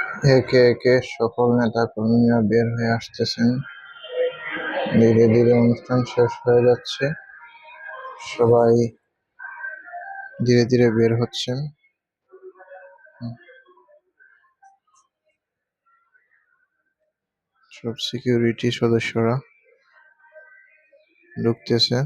একে একে সকল নেতা-কর্মীরা বের হয়ে আসতেছেন। ধীরে ধীরে অনুষ্ঠান শেষ হয়ে যাচ্ছে। সবাই ধীরে ধীরে বের হচ্ছেন। সব সিকিউরিটি সদস্যরা ঢুকতেছে।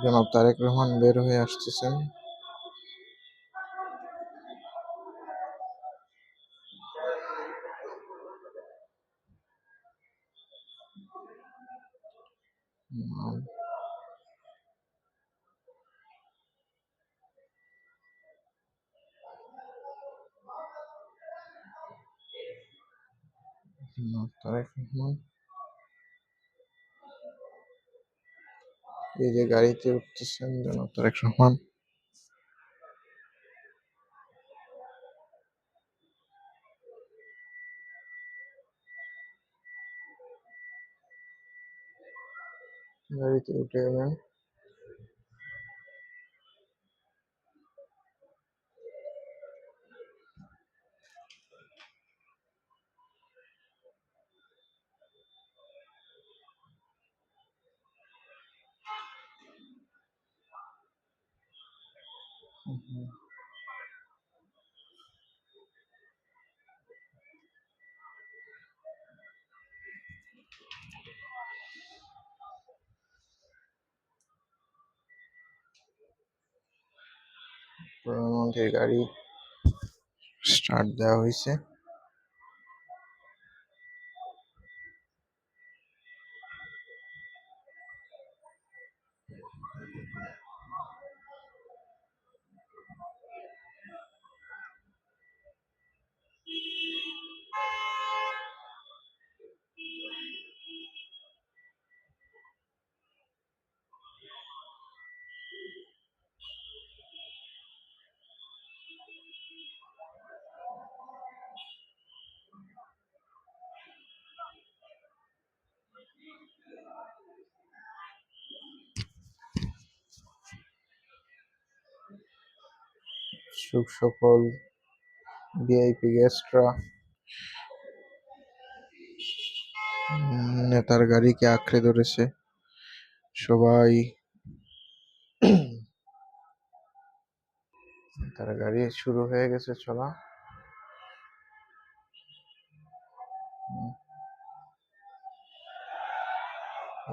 জনাব তারেক রহমান বের হয়ে আসতেছেন। তারেক রহমান এই যে গাড়িতে উঠতেছেন জনাব তারেক রহমান। গাড়িতে উঠে গেলেন। প্রধানমন্ত্রীর গাড়ি স্টার্ট দেওয়া হয়েছে। সকল ভিআইপি গেস্টরা নেতার গাড়িকে আঁকড়ে ধরেছে। সবাই তার গাড়ি শুরু হয়ে গেছে চলা।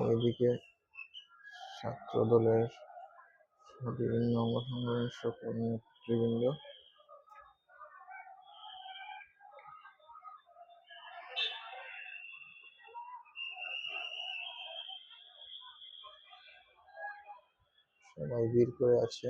ওইদিকে ছাত্র দলের বিভিন্ন অঙ্গ সংগঠনের সকল নেতৃবৃন্দ সবাই ভিড় করে আছে।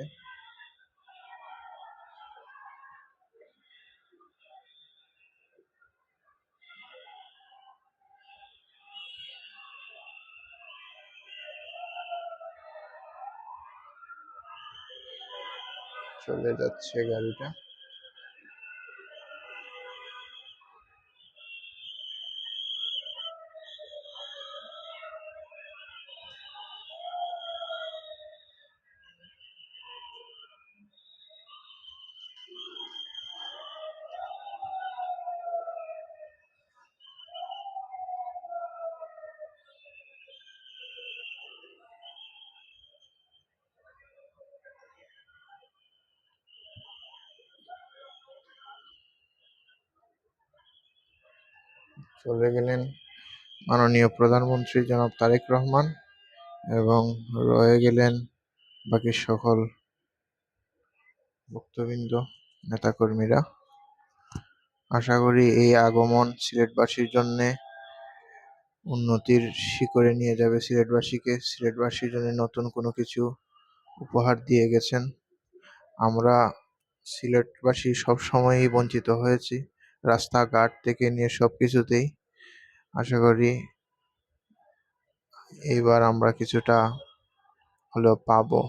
চলে যাচ্ছে গাড়িটা। চলে গেলেন মাননীয় প্রধানমন্ত্রী জনাব তারেক রহমান এবং রয়ে গেলেন বাকি সকল ভক্তবৃন্দ, নেতাকর্মীরা। আশা করি এই আগমন সিলেটবাসীর জন্যে উন্নতির শিখরে নিয়ে যাবে সিলেটবাসীকে। সিলেটবাসীর জন্য নতুন কোনো কিছু উপহার দিয়ে গেছেন। আমরা সিলেটবাসী সবসময়ই বঞ্চিত হয়েছি, রাস্তাঘাট থেকে নিয়ে সবকিছুতেই। আশা করি এইবার আমরা কিছুটা হলেও পাবো।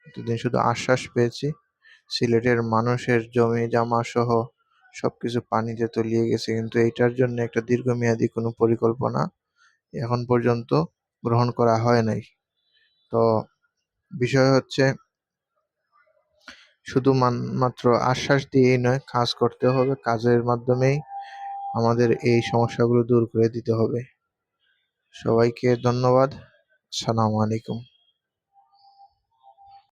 এতদিন শুধু আশ্বাস পেয়েছি। সিলেটের মানুষের জমি জমা সহ সবকিছু পানিতে তলিয়ে গেছে, কিন্তু এইটার জন্য একটা দীর্ঘমেয়াদী কোনো পরিকল্পনা এখন পর্যন্ত গ্রহণ করা হয় নাই। তো বিষয় হচ্ছে শুধু মাত্র আশ্বাস দিয়েই নয়, কাজ করতে হবে। কাজের মাধ্যমেই আমাদের এই সমস্যাগুলো দূর করে দিতে হবে। সবাইকে ধন্যবাদ। আসসালামু আলাইকুম।